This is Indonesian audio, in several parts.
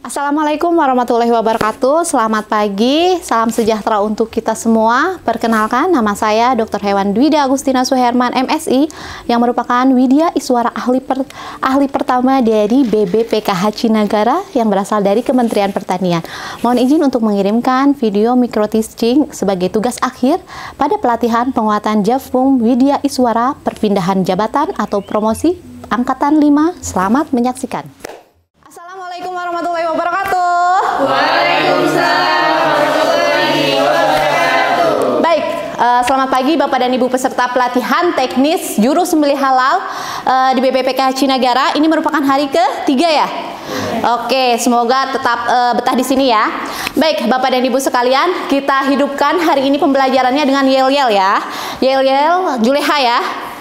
Assalamualaikum warahmatullahi wabarakatuh. Selamat pagi, salam sejahtera untuk kita semua. Perkenalkan, nama saya Dr. Hewan Dwida Agustina Suherman, MSI, yang merupakan Widya Iswara ahli pertama dari BBPKH Cinagara yang berasal dari Kementerian Pertanian. Mohon izin untuk mengirimkan video micro teaching sebagai tugas akhir pada pelatihan penguatan Javum Widya Iswara perpindahan jabatan atau promosi Angkatan 5. Selamat menyaksikan. Assalamualaikum warahmatullahi wabarakatuh. Waalaikumsalam warahmatullahi wabarakatuh. Baik, selamat pagi Bapak dan Ibu peserta pelatihan teknis juru sembelih halal di BBPKH Cinagara. Ini merupakan hari ketiga ya? Oke, semoga tetap betah di sini ya. Baik, Bapak dan Ibu sekalian, kita hidupkan hari ini pembelajarannya dengan yel-yel ya. Yel-yel Juleha ya.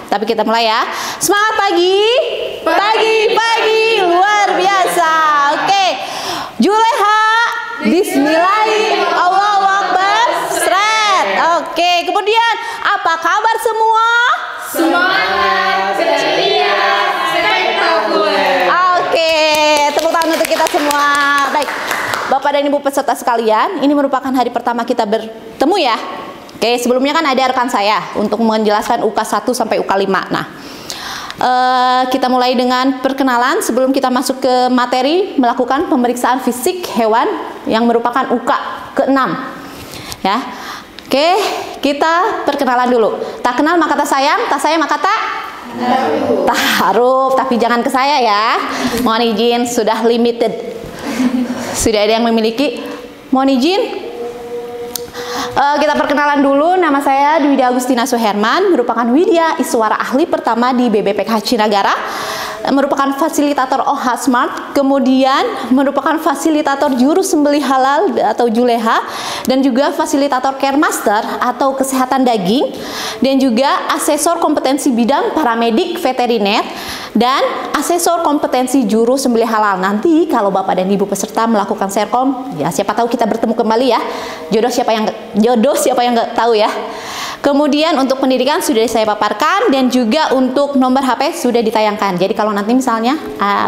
Tapi kita mulai ya. Semangat pagi. Pagi luar biasa. Oke. Juleha. Bismillahirrahmanirrahim. Allahu Akbar. Sret. Oke. Kemudian apa kabar semua? Semangat, ceria, spektakuler. Oke. Tepuk tangan untuk kita semua. Baik. Bapak dan Ibu peserta sekalian, ini merupakan hari pertama kita bertemu ya. Oke, sebelumnya kan ada rekan saya untuk menjelaskan UK 1 sampai UK 5. Nah, kita mulai dengan perkenalan sebelum kita masuk ke materi melakukan pemeriksaan fisik hewan yang merupakan UK ke-6. Ya. Oke, kita perkenalan dulu. Tak kenal maka tak sayang maka tak taruh. Tapi jangan ke saya ya. Mohon izin, sudah limited. Sudah ada yang memiliki. Mohon izin. Kita perkenalan dulu, nama saya Dwida Agustina Suherman, merupakan Widya Iswara ahli pertama di BBPKH Cinagara, merupakan fasilitator OHA Smart, kemudian merupakan fasilitator juru sembelih halal atau Juleha, dan juga fasilitator Care Master atau kesehatan daging, dan juga asesor kompetensi bidang paramedik veteriner, dan asesor kompetensi juru sembelih halal. Nanti kalau Bapak dan Ibu peserta melakukan serkom, ya siapa tahu kita bertemu kembali ya. Jodoh siapa yang nggak tahu ya. Kemudian untuk pendidikan sudah saya paparkan, dan juga untuk nomor HP sudah ditayangkan. Jadi kalau nanti misalnya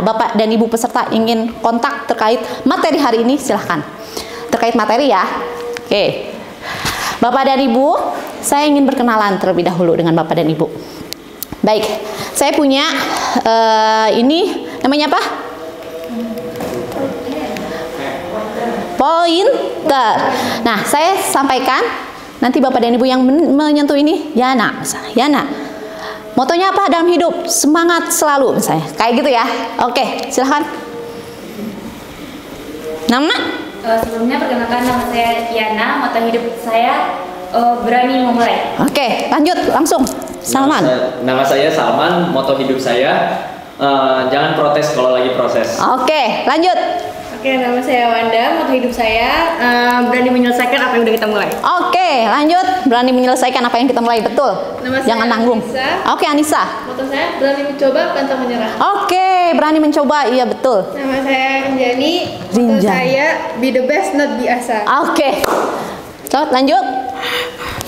Bapak dan Ibu peserta ingin kontak terkait materi hari ini, silahkan. Terkait materi ya. Oke. Bapak dan Ibu, saya ingin berkenalan terlebih dahulu dengan Bapak dan Ibu. Baik, saya punya ini namanya apa? Pointer. Nah, saya sampaikan, nanti Bapak dan Ibu yang menyentuh ini, Yana, misalnya, Yana. Motonya apa dalam hidup? Semangat selalu, misalnya. Kayak gitu ya. Oke, silahkan. Nama? Sebelumnya perkenalkan, nama saya Yana, moto hidup saya berani memulai. Oke, lanjut langsung. Salman. Nama saya Salman, moto hidup saya jangan protes kalau lagi proses. Oke, lanjut. Oke, nama saya Wanda, moto hidup saya berani menyelesaikan apa yang udah kita mulai. Oke, lanjut. Berani menyelesaikan apa yang kita mulai, betul. Nama saya Jangan nanggung. Anissa. Oke, Anissa. Moto saya berani mencoba, pantang menyerah. Oke, berani mencoba, iya betul. Nama saya Rinjani, moto Rinjani. saya be the best, not be asa. Oke. So, lanjut.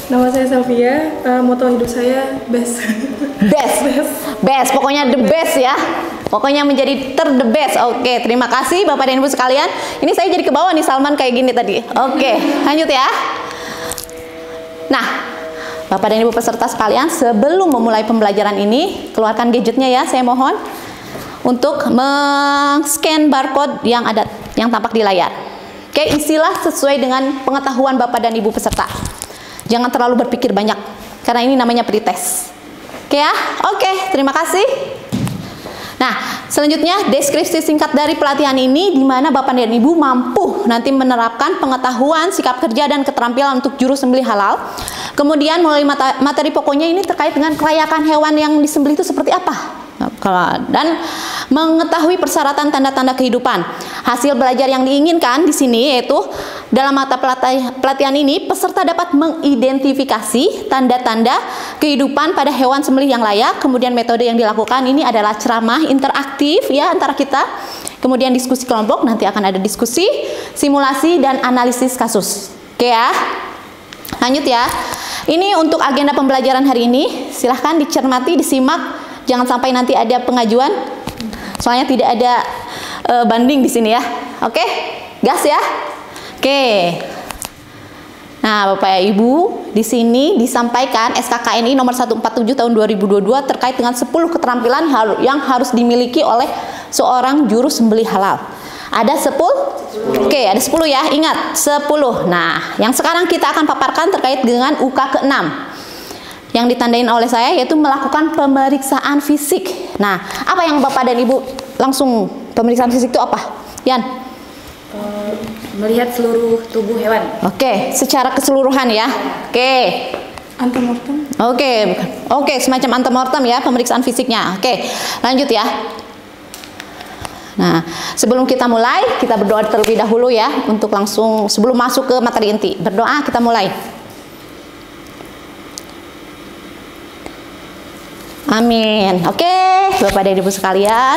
Nama saya Sofia, moto hidup saya best. Best, pokoknya the best ya. Pokoknya menjadi the best. Oke, terima kasih Bapak dan Ibu sekalian. Ini saya jadi ke bawah nih Salman kayak gini tadi. Oke, lanjut ya. Nah, Bapak dan Ibu peserta sekalian, sebelum memulai pembelajaran ini, keluarkan gadgetnya ya, saya mohon. Untuk men-scan barcode yang ada, yang tampak di layar. Oke, isilah sesuai dengan pengetahuan Bapak dan Ibu peserta. Jangan terlalu berpikir banyak, karena ini namanya pretest. Oke ya? Oke, terima kasih. Nah, selanjutnya deskripsi singkat dari pelatihan ini, di mana Bapak dan Ibu mampu nanti menerapkan pengetahuan, sikap kerja, dan keterampilan untuk juru sembelih halal. Kemudian melalui materi pokoknya ini terkait dengan kelayakan hewan yang disembelih itu seperti apa. Dan mengetahui persyaratan tanda-tanda kehidupan. Hasil belajar yang diinginkan di sini yaitu dalam mata pelatihan ini peserta dapat mengidentifikasi tanda-tanda kehidupan pada hewan sembelih yang layak. Kemudian metode yang dilakukan ini adalah ceramah interaktif ya antara kita. Kemudian diskusi kelompok, nanti akan ada diskusi, simulasi, dan analisis kasus. Oke ya. Lanjut ya. Ini untuk agenda pembelajaran hari ini. Silahkan dicermati, disimak. Jangan sampai nanti ada pengajuan. Soalnya tidak ada banding di sini ya. Oke? Gas ya. Oke. Nah, Bapak Ibu, di sini disampaikan SKKNI nomor 147 tahun 2022 terkait dengan 10 keterampilan yang harus dimiliki oleh seorang juru sembelih halal. Ada 10? Oke, ada 10 ya. Ingat, 10. Nah, yang sekarang kita akan paparkan terkait dengan UK ke-6. Yang ditandain oleh saya yaitu melakukan pemeriksaan fisik. Nah, apa yang Bapak dan Ibu langsung pemeriksaan fisik itu apa? Yan? Melihat seluruh tubuh hewan. Oke, secara keseluruhan ya. Oke. Antemortem. Oke, semacam antemortem ya pemeriksaan fisiknya. Oke, lanjut ya. Nah, sebelum kita mulai, kita berdoa terlebih dahulu ya untuk langsung sebelum masuk ke materi inti. Berdoa, kita mulai. Amin. Oke, Bapak dan Ibu sekalian,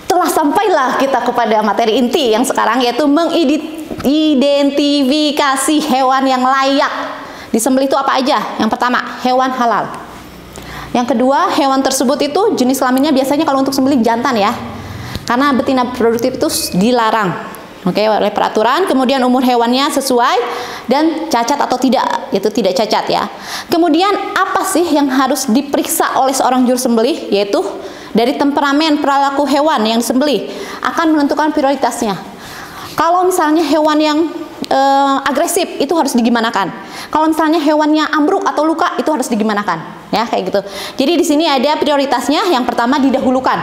telah sampailah kita kepada materi inti yang sekarang yaitu mengidentifikasi hewan yang layak disembelih itu apa aja. Yang pertama, hewan halal. Yang kedua, hewan tersebut itu jenis kelaminnya biasanya kalau untuk sembelih jantan ya. Karena betina produktif itu dilarang. Oke, oleh peraturan. Kemudian umur hewannya sesuai dan cacat atau tidak, itu tidak cacat ya. Kemudian apa sih yang harus diperiksa oleh seorang juru sembelih, yaitu dari temperamen perilaku hewan yang disembelih akan menentukan prioritasnya. Kalau misalnya hewan yang agresif itu harus digimanakan. Kalau misalnya hewannya ambruk atau luka itu harus digimanakan, ya kayak gitu. Jadi di sini ada prioritasnya. Yang pertama didahulukan.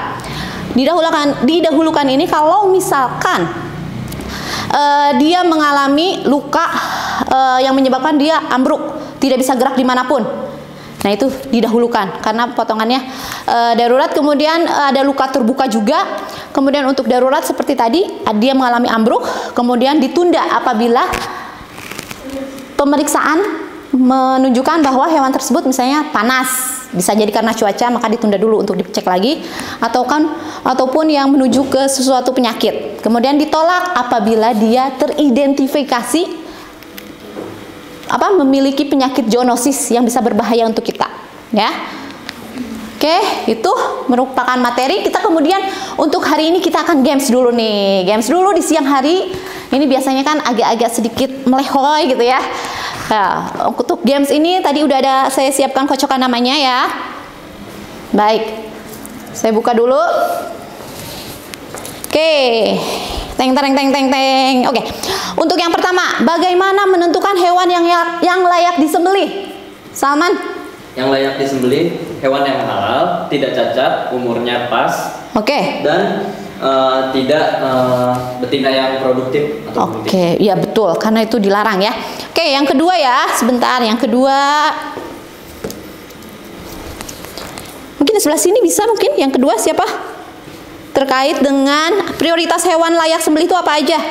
Didahulukan ini kalau misalkan dia mengalami luka yang menyebabkan dia ambruk, tidak bisa gerak dimanapun. Nah itu didahulukan karena potongannya darurat. Kemudian ada luka terbuka juga. Kemudian untuk darurat seperti tadi dia mengalami ambruk, kemudian ditunda apabila pemeriksaan menunjukkan bahwa hewan tersebut misalnya panas, bisa jadi karena cuaca, maka ditunda dulu untuk dicek lagi, ataupun yang menuju ke sesuatu penyakit. Kemudian ditolak apabila dia teridentifikasi memiliki penyakit zoonosis yang bisa berbahaya untuk kita, ya. Oke, itu merupakan materi. Kita kemudian untuk hari ini kita akan games dulu nih. Games dulu di siang hari. Ini biasanya kan agak-agak sedikit melehoy gitu ya. Nah, untuk games ini tadi udah ada saya siapkan kocokan namanya ya. Baik. Saya buka dulu. Oke. Teng. Oke. Untuk yang pertama, bagaimana menentukan hewan yang layak disembelih? Salman? Yang layak disembelih hewan yang halal, tidak cacat, umurnya pas. Oke. Dan tidak betina yang produktif atau produktif. Oke, iya betul, karena itu dilarang ya. Oke, yang kedua ya, sebentar. Yang kedua, mungkin di sebelah sini bisa mungkin. Yang kedua siapa? Terkait dengan prioritas hewan layak sembelih itu apa aja?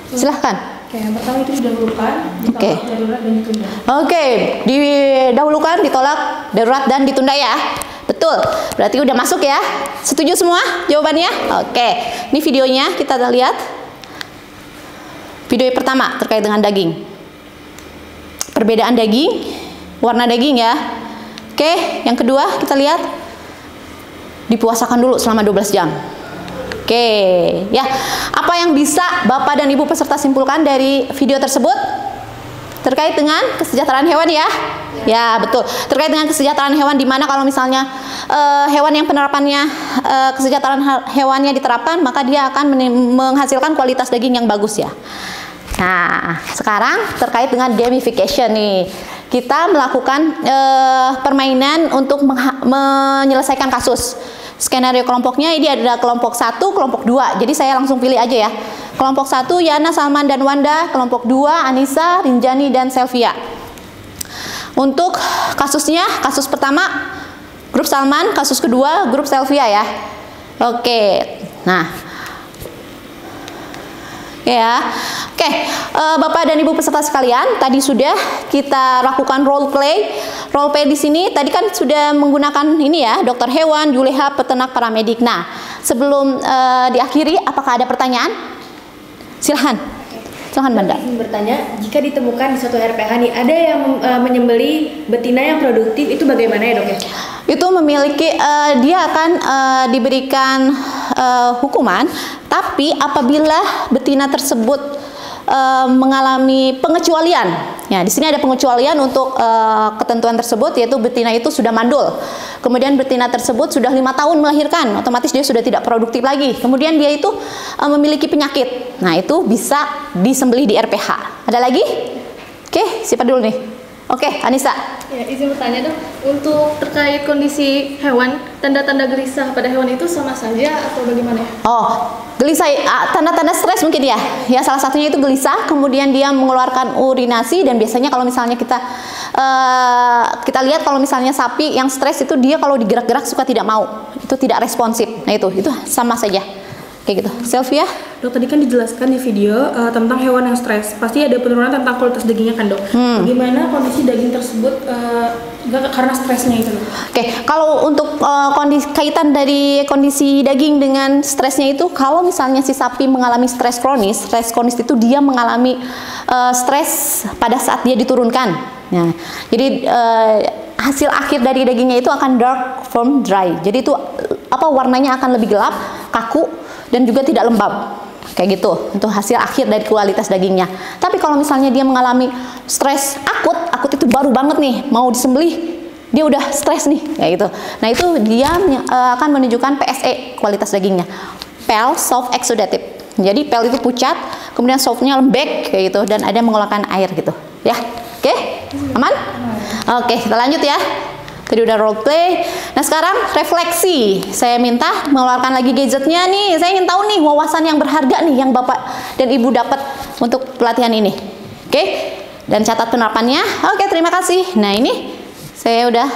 Silahkan. Oke, yang pertama itu didahulukan, ditolak, darurat, dan ditunda. Oke, didahulukan, ditolak, darurat, dan ditunda ya. Betul, berarti udah masuk ya. Setuju semua jawabannya? Oke, ini videonya kita lihat. Video yang pertama terkait dengan daging. Perbedaan daging, warna daging ya. Oke, yang kedua kita lihat. Dipuasakan dulu selama 12 jam. Oke, ya. Apa yang bisa Bapak dan Ibu peserta simpulkan dari video tersebut? Terkait dengan kesejahteraan hewan ya? Ya, betul. Terkait dengan kesejahteraan hewan, di mana kalau misalnya hewan yang penerapannya kesejahteraan hewannya diterapkan, maka dia akan menghasilkan kualitas daging yang bagus ya. Nah, sekarang terkait dengan gamification nih. Kita melakukan permainan untuk menyelesaikan kasus. Skenario kelompoknya ini ada kelompok 1, kelompok 2. Jadi saya langsung pilih aja ya. Kelompok 1 Yana, Salman, dan Wanda. Kelompok 2 Anissa, Rinjani, dan Selvia. Untuk kasusnya, kasus pertama grup Salman, kasus kedua grup Selvia ya. Oke. Nah. Ya. Oke, Bapak dan Ibu peserta sekalian, tadi sudah kita lakukan role play. Role play di sini tadi kan sudah menggunakan ini ya, dokter hewan, juleha, peternak, paramedik. Nah, sebelum diakhiri, apakah ada pertanyaan? Silahkan. Silahkan Banda. Ingin bertanya, jika ditemukan di suatu RPH nih, ada yang menyembeli betina yang produktif, itu bagaimana ya dok ya? Itu memiliki dia akan diberikan hukuman, tapi apabila betina tersebut mengalami pengecualian, ya di sini ada pengecualian untuk ketentuan tersebut, yaitu betina itu sudah mandul, kemudian betina tersebut sudah 5 tahun melahirkan, otomatis dia sudah tidak produktif lagi, kemudian dia itu memiliki penyakit, nah itu bisa disembelih di RPH. Ada lagi? Oke, siapa dulu nih? Oke, Anissa. Ya, izin bertanya dok, untuk terkait kondisi hewan, tanda-tanda gelisah pada hewan itu sama saja atau bagaimana ya? Oh, gelisah, tanda-tanda stres mungkin ya. Ya, salah satunya itu gelisah, kemudian dia mengeluarkan urinasi, dan biasanya kalau misalnya kita lihat kalau misalnya sapi yang stres itu dia kalau digerak-gerak suka tidak mau, itu tidak responsif. Nah itu sama saja. Kayak gitu. Sylvia? Dok, tadi kan dijelaskan di video tentang hewan yang stres. Pasti ada penurunan tentang kualitas dagingnya kan dok? Bagaimana kondisi daging tersebut karena stresnya itu dok? Oke, kalau untuk kaitan dari kondisi daging dengan stresnya itu, kalau misalnya si sapi mengalami stres kronis itu dia mengalami stres pada saat dia diturunkan. Nah, jadi hasil akhir dari dagingnya itu akan dark from dry. Jadi itu warnanya akan lebih gelap, kaku, dan juga tidak lembab. Kayak gitu, untuk hasil akhir dari kualitas dagingnya. Tapi kalau misalnya dia mengalami stres akut itu baru banget nih, mau disembelih, dia udah stres nih, kayak gitu. Nah itu dia akan menunjukkan PSE, kualitas dagingnya. Pale, soft, exudative. Jadi pale itu pucat, kemudian softnya lembek, kayak gitu, dan ada mengeluarkan air gitu. Ya, oke? Aman? Oke, kita lanjut ya. Tadi udah role play. Nah sekarang refleksi. Saya minta mengeluarkan lagi gadgetnya nih. Saya ingin tahu nih wawasan yang berharga nih yang Bapak dan Ibu dapat untuk pelatihan ini. Oke? Dan catat penerapannya. Oke, terima kasih. Nah ini saya udah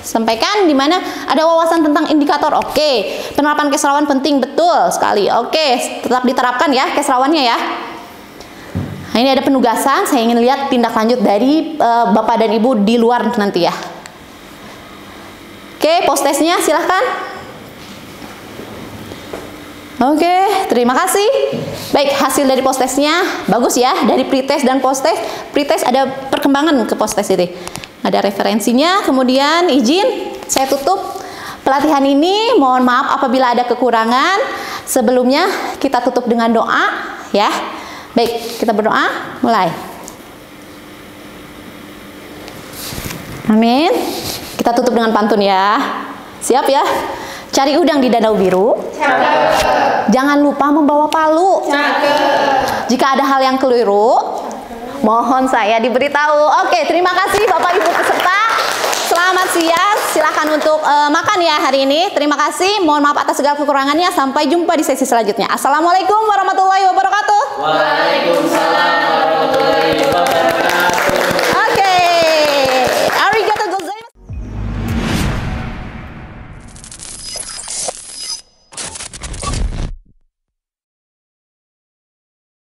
sampaikan di mana ada wawasan tentang indikator. Oke, penerapan keserawan penting, betul sekali. Oke, tetap diterapkan ya keserawannya ya. Nah ini ada penugasan. Saya ingin lihat tindak lanjut dari Bapak dan Ibu di luar nanti ya. Oke, post testnya silahkan. Oke, terima kasih. Baik, hasil dari post testnya bagus ya. Dari pretest dan post test. Pretest ada perkembangan ke post test ini. Ada referensinya. Kemudian izin saya tutup pelatihan ini. Mohon maaf apabila ada kekurangan. Sebelumnya kita tutup dengan doa ya. Baik, kita berdoa. Mulai. Amin. Kita tutup dengan pantun ya. Siap ya? Cari udang di danau biru. Cakep. Jangan lupa membawa palu. Cakep. Jika ada hal yang keliru, mohon saya diberitahu. Oke, terima kasih Bapak Ibu peserta. Selamat siang. Silakan untuk makan ya hari ini. Terima kasih. Mohon maaf atas segala kekurangannya. Sampai jumpa di sesi selanjutnya. Assalamualaikum warahmatullahi wabarakatuh. Waalaikumsalam.